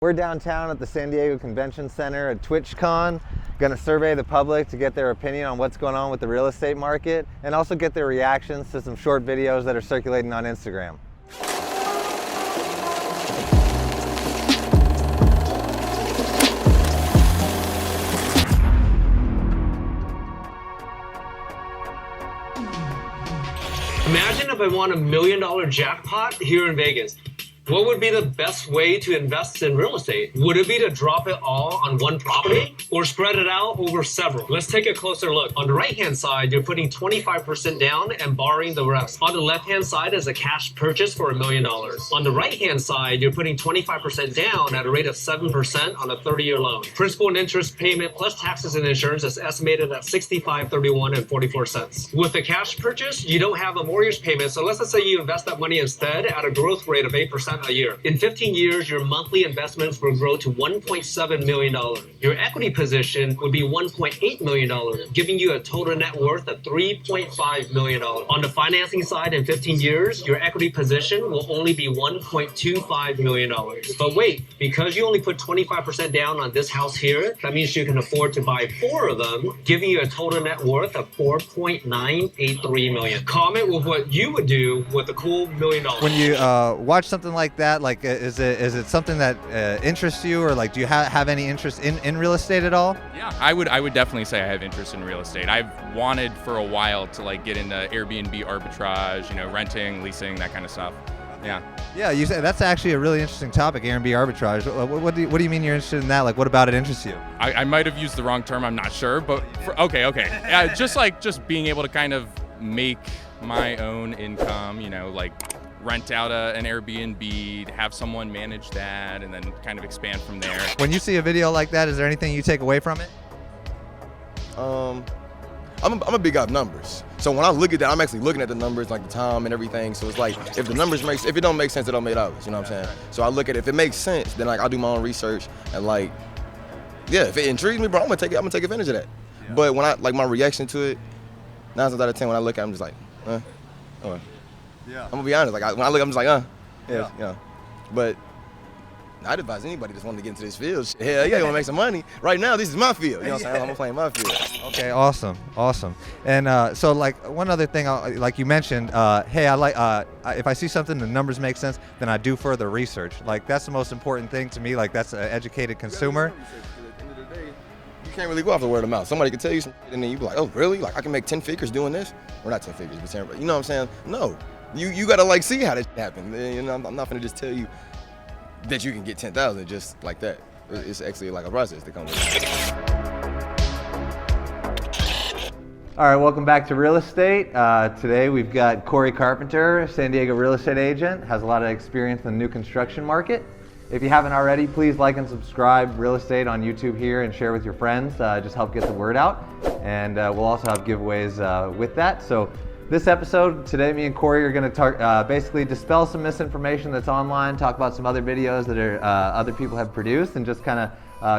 We're downtown at the San Diego Convention Center at TwitchCon. Going to survey the public to get their opinion on what's going on with the real estate market and also get their reactions to some short videos that are circulating on Instagram. Imagine if I won $1 million jackpot here in Vegas. What would be the best way to invest in real estate? Would it be to drop it all on one property or spread it out over several? Let's take a closer look. On the right-hand side, you're putting 25% down and borrowing the rest. On the left-hand side is a cash purchase for $1 million. On the right-hand side, you're putting 25% down at a rate of 7% on a 30-year loan. Principal and interest payment plus taxes and insurance is estimated at $65.31.44. With the cash purchase, you don't have a mortgage payment, so let's just say you invest that money instead at a growth rate of 8% a year. In 15 years, your monthly investments will grow to $1.7 million. Your equity position would be $1.8 million, giving you a total net worth of $3.5 million. On the financing side, in 15 years, your equity position will only be $1.25 million. But wait, because you only put 25% down on this house here, that means you can afford to buy 4 of them, giving you a total net worth of $4.983 million. Comment with what you would do with a cool $1 million. When you watch something like that, like is it something that interests you, or like do you have any interest in real estate at all? Yeah, I would definitely say I have interest in real estate. I've wanted for a while to like get into Airbnb arbitrage, you know, renting, leasing, that kind of stuff. Yeah. Yeah, you said that's actually a really interesting topic, Airbnb arbitrage. What do you mean you're interested in that? Like, what about it interests you? I might have used the wrong term. I'm not sure, but okay. Yeah, just being able to kind of make my own income, you know, like rent out an Airbnb, have someone manage that, and then kind of expand from there. When you see a video like that, is there anything you take away from it? I'm a big guy of numbers. So when I look at that, I'm actually looking at the numbers, like the time and everything. So it's like, if the numbers if it don't make sense, it don't make dollars, you know what I'm saying? So I look at it, if it makes sense, then like I'll do my own research and like, yeah, if it intrigues me, bro, I'm gonna take advantage of that. Yeah. But when my reaction to it, 9 times out of 10, when I look at it, I'm just like, yeah. I'm gonna be honest, like when I look, I'm just like, yeah, you know. But I'd advise anybody that's wanting to get into this field, hell yeah, you wanna make some money. Right now, this is my field, you know what I'm saying? I'm playing my field. Okay, awesome. And so like one other thing, like you mentioned, hey, I like, if I see something, the numbers make sense, then I do further research. Like that's the most important thing to me, like that's an educated consumer. You can't really go off the word of mouth. Somebody can tell you something and then you be like, oh really? Like I can make 10 figures doing this? Or not 10 figures, but 10, you know what I'm saying? No, you gotta like see how this happen. You know, I'm not gonna just tell you that you can get 10,000 just like that. It's actually like a process that comes with it. All right, welcome back to Real Estate. Today we've got Cory Carpenter, San Diego real estate agent, has a lot of experience in the new construction market. If you haven't already, please like and subscribe Real Estate on YouTube here and share with your friends. Just help get the word out. And we'll also have giveaways with that. So this episode, today me and Cory are going to basically dispel some misinformation that's online, talk about some other videos that other people have produced, and just kind of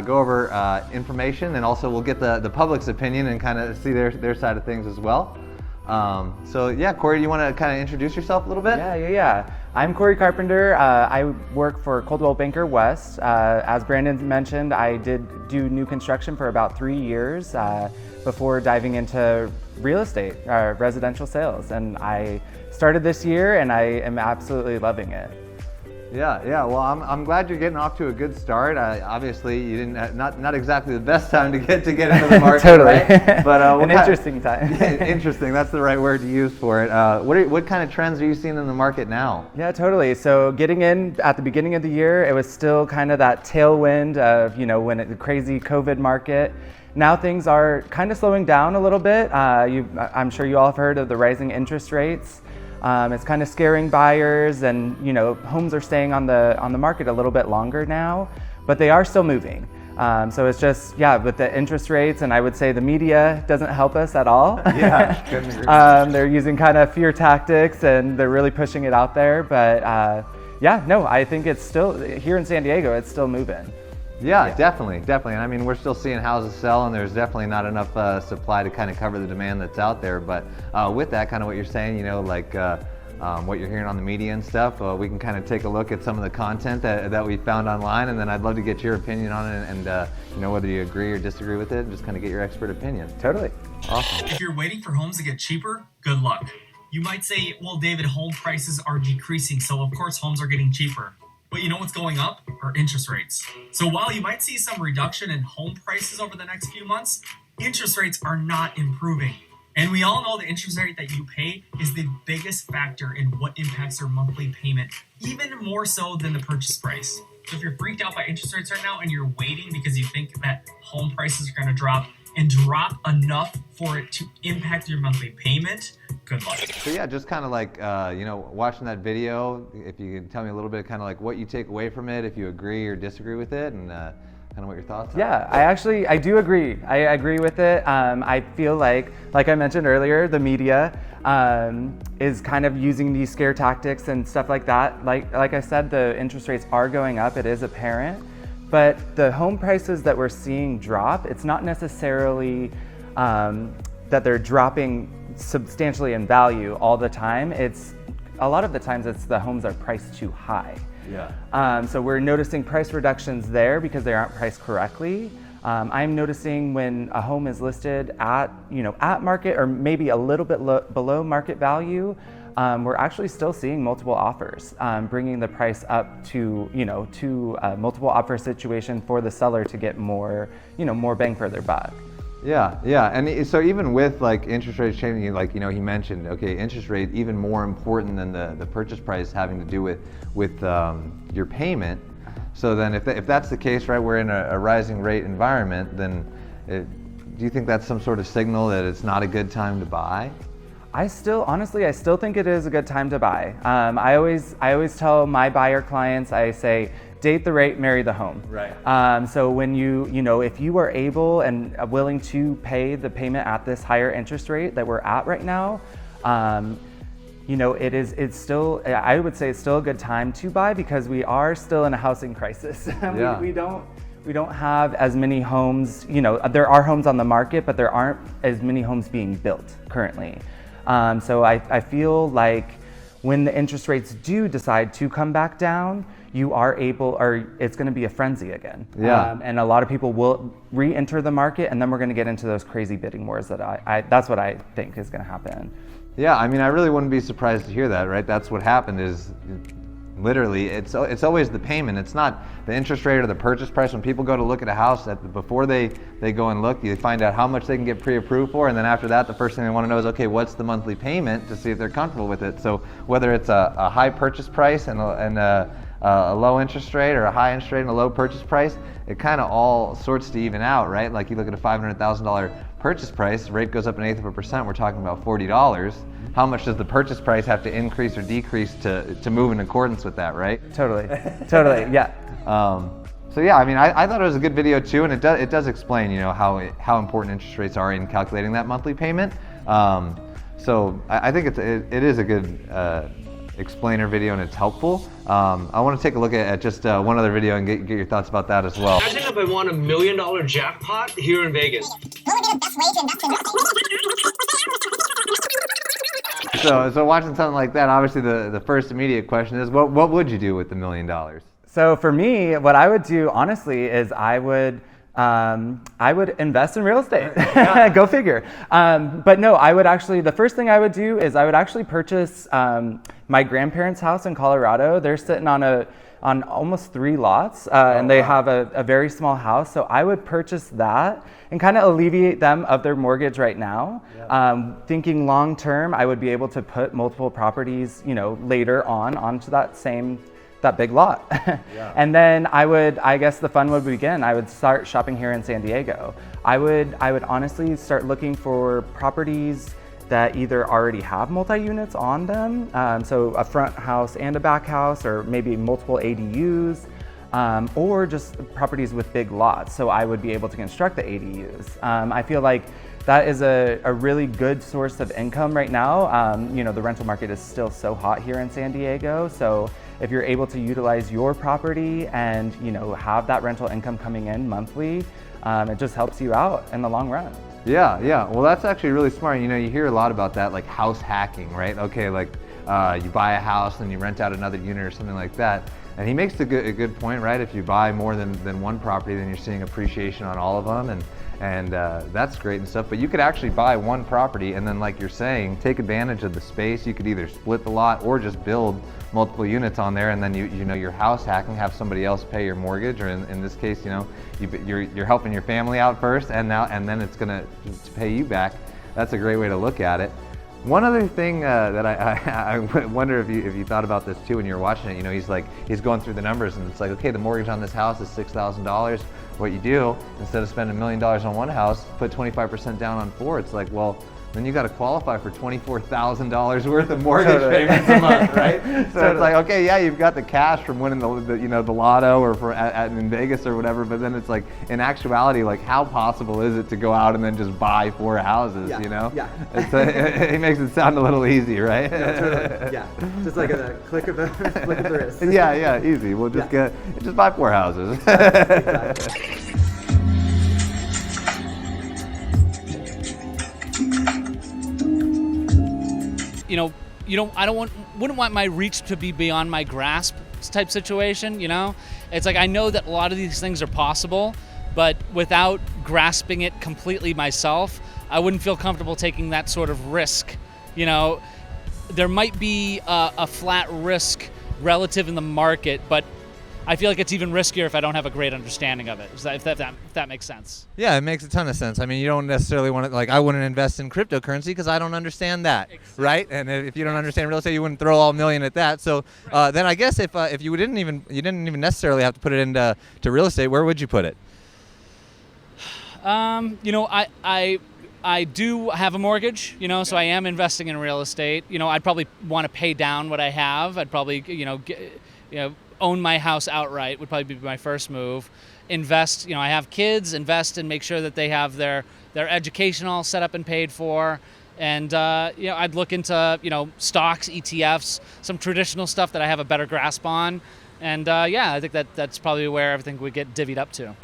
go over information, and also we'll get the public's opinion and kind of see their side of things as well. So yeah, Cory, do you want to kind of introduce yourself a little bit? Yeah. I'm Cory Carpenter. I work for Coldwell Banker West. As Brandon mentioned, I did do new construction for about 3 years before diving into real estate, residential sales. And I started this year and I am absolutely loving it. Yeah. Well, I'm glad you're getting off to a good start. Obviously, you didn't not exactly the best time to get into the market, totally. Right? But an interesting time. Interesting. That's the right word to use for it. What kind of trends are you seeing in the market now? Yeah, totally. So getting in at the beginning of the year, it was still kind of that tailwind of the crazy COVID market. Now things are kind of slowing down a little bit. I'm sure you all have heard of the rising interest rates. It's kind of scaring buyers, and homes are staying on the market a little bit longer now, but they are still moving. So it's just, with the interest rates, and I would say the media doesn't help us at all. Yeah, couldn't agree. They're using kind of fear tactics, and they're really pushing it out there. But I think it's still, here in San Diego, it's still moving. Yeah, definitely. And I mean, we're still seeing houses sell, and there's definitely not enough supply to kind of cover the demand that's out there. But with that, kind of what you're saying, what you're hearing on the media and stuff. We can kind of take a look at some of the content that we found online, and then I'd love to get your opinion on it, and whether you agree or disagree with it, just kind of get your expert opinion. Totally. Awesome. If you're waiting for homes to get cheaper, good luck. You might say, well, David, home prices are decreasing, so of course homes are getting cheaper. But you know what's going up? Are interest rates. So while you might see some reduction in home prices over the next few months, interest rates are not improving. And we all know the interest rate that you pay is the biggest factor in what impacts your monthly payment, even more so than the purchase price. So if you're freaked out by interest rates right now and you're waiting because you think that home prices are going to drop and drop enough for it to impact your monthly payment, good luck. So yeah, just kind of like, watching that video, if you can tell me a little bit kind of like what you take away from it, if you agree or disagree with it, and kind of what your thoughts are. Yeah, I do agree. I agree with it. I feel like I mentioned earlier, the media is kind of using these scare tactics and stuff like that. Like I said, the interest rates are going up. It is apparent. But the home prices that we're seeing drop, it's not necessarily that they're dropping substantially in value all the time. A lot of the times it's the homes are priced too high. Yeah. So we're noticing price reductions there because they aren't priced correctly. I'm noticing when a home is listed at market or maybe a little bit below market value, we're actually still seeing multiple offers, bringing the price up to a multiple offer situation for the seller to get more bang for their buck. Yeah, and so even with like interest rates changing, like he mentioned, okay, interest rate even more important than the purchase price having to do with your payment. So then if that's the case, right, we're in a rising rate environment, then do you think that's some sort of signal that it's not a good time to buy? I still think it is a good time to buy. I always tell my buyer clients, I say, date the rate, marry the home. Right. So when if you are able and willing to pay the payment at this higher interest rate that we're at right now, it's still, I would say it's still a good time to buy because we are still in a housing crisis. Yeah. We don't have as many homes, there are homes on the market, but there aren't as many homes being built currently. So I feel like when the interest rates do decide to come back down, it's going to be a frenzy again. Yeah. And a lot of people will re-enter the market, and then we're going to get into those crazy bidding wars that's what I think is going to happen. Yeah, I mean, I really wouldn't be surprised to hear that, right? That's what happened is literally, it's always the payment. It's not the interest rate or the purchase price. When people go to look at a house, before they go and look, you find out how much they can get pre-approved for, and then after that, the first thing they want to know is, okay, what's the monthly payment to see if they're comfortable with it. So whether it's a high purchase price and a low interest rate, or a high interest rate and a low purchase price, it kind of all sorts to even out, right? Like you look at a $500,000 purchase price, rate goes up 1/8%, we're talking about $40. How much does the purchase price have to increase or decrease to move in accordance with that, right? Totally, yeah. So yeah, I mean, I thought it was a good video too, and it does explain, how important interest rates are in calculating that monthly payment. So I think it is a good explainer video, and it's helpful. I want to take a look at just one other video and get your thoughts about that as well. Imagine if I won $1 million jackpot here in Vegas. What would be the best way to invest in real estate? So watching something like that, obviously the first immediate question is, what would you do with the $1 million? So for me, what I would do, honestly, is I would invest in real estate. Go figure. But no, the first thing I would do is I would actually purchase my grandparents' house in Colorado. They're sitting on almost 3 lots, and they have a very small house. So I would purchase that and kind of alleviate them of their mortgage right now. Yeah. Thinking long term, I would be able to put multiple properties, later onto that big lot. Yeah. And then I guess the fun would begin. I would start shopping here in San Diego. I would honestly start looking for properties that either already have multi-units on them, so a front house and a back house, or maybe multiple ADUs, or just properties with big lots, so I would be able to construct the ADUs. I feel like that is a really good source of income right now. The rental market is still so hot here in San Diego, so if you're able to utilize your property and have that rental income coming in monthly, it just helps you out in the long run. Yeah. Well, that's actually really smart. You hear a lot about that, like house hacking, right? Okay, like you buy a house and you rent out another unit or something like that. And he makes a good point, right? If you buy more than one property, then you're seeing appreciation on all of them, and that's great and stuff. But you could actually buy one property and then, like you're saying, take advantage of the space. You could either split the lot or just build multiple units on there, and then you know your house hacking, have somebody else pay your mortgage, or in this case, you know, you're helping your family out first, and then it's gonna pay you back. That's a great way to look at it. One other thing that I wonder if you thought about this too when you were watching it. You know, he's going through the numbers, and it's like, okay, the mortgage on this house is $6,000. What you do, instead of spending $1 million on one house, put 25% down on 4. It's like, well, then you got to qualify for $24,000 worth of mortgage payments a month, right? So it's like, okay, yeah, you've got the cash from winning the lotto or in Vegas or whatever, but then it's like, in actuality, like, how possible is it to go out and then just buy 4 houses? You know? Yeah. It makes it sound a little easy, right? No, totally. Yeah. Just like a click of the wrist. Yeah, easy. We'll just just buy 4 houses. Exactly. I wouldn't want my reach to be beyond my grasp type situation, you know? It's like, I know that a lot of these things are possible, but without grasping it completely myself, I wouldn't feel comfortable taking that sort of risk. You know, there might be a flat risk relative in the market, but I feel like it's even riskier if I don't have a great understanding of it. If that makes sense. Yeah, it makes a ton of sense. I mean, you don't necessarily want to, like, I wouldn't invest in cryptocurrency because I don't understand that, exactly. Right? And if you don't understand real estate, you wouldn't throw all $1 million at that. So then I guess if you didn't even necessarily have to put it into real estate, where would you put it? I do have a mortgage, you know, so I am investing in real estate. You know, I'd probably want to pay down what I have. I'd probably, own my house outright would probably be my first move. Invest, I have kids, invest and make sure that they have their education all set up and paid for. And, I'd look into, stocks, ETFs, some traditional stuff that I have a better grasp on. And, I think that's probably where everything would get divvied up to.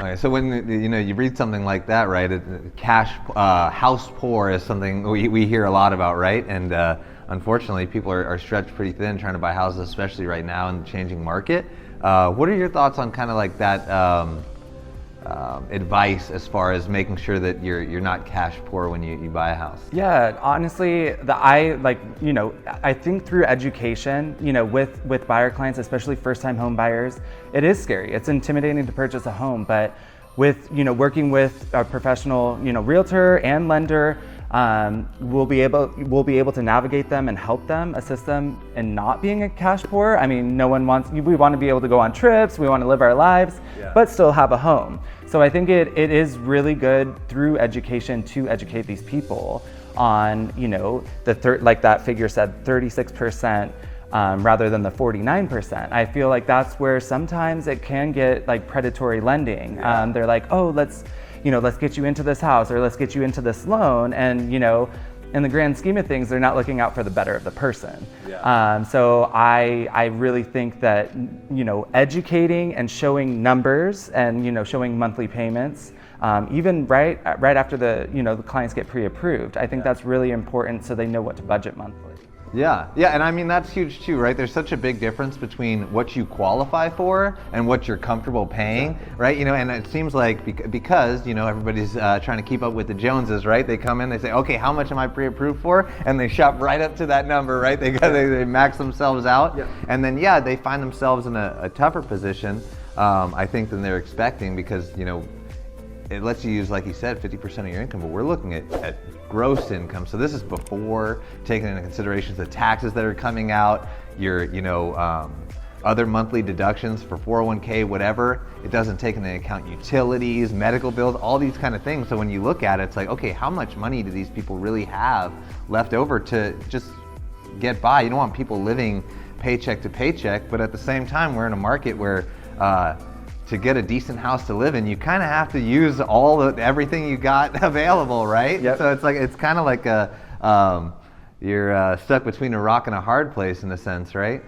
Okay, so when you read something like that, right? House poor is something we hear a lot about, right? And unfortunately, people are stretched pretty thin trying to buy houses, especially right now in the changing market. What are your thoughts on kind of like that advice as far as making sure that you're not cash poor when you buy a house? Yeah, honestly, I think through education, with buyer clients, especially first-time home buyers, it is scary. It's intimidating to purchase a home, but with working with a professional, realtor and lender, we'll be able to navigate them and help them, assist them in not being a cash poor. I mean, we want to be able to go on trips, we want to live our lives, but still have a home. So I think it is really good through education to educate these people on, like that figure said, 36%. Rather than the 49%. I feel like that's where sometimes it can get like predatory lending. They're like, oh, let's get you into this house or let's get you into this loan. And, in the grand scheme of things, they're not looking out for the better of the person. So I really think that, educating and showing numbers and, showing monthly payments, even right after the clients get pre-approved, I think that's really important so they know what to budget monthly. Yeah, and I mean, that's huge too, right? There's such a big difference between what you qualify for and what you're comfortable paying, right? And it seems like because, everybody's trying to keep up with the Joneses, right? They come in, they say, okay, how much am I pre-approved for? And they shop right up to that number, right? They max themselves out. And then, they find themselves in a tougher position, I think, than they're expecting because, it lets you use, like you said, 50% of your income, but we're looking at gross income. So this is before taking into consideration the taxes that are coming out, your, other monthly deductions for 401k, whatever. It doesn't take into account utilities, medical bills, all these kind of things. So when you look at it, it's like, okay, how much money do these people really have left over to just get by? You don't want people living paycheck to paycheck, but at the same time, we're in a market where to get a decent house to live in, you kind of have to use everything you got available, right? So it's kind of like you're stuck between a rock and a hard place in a sense, right?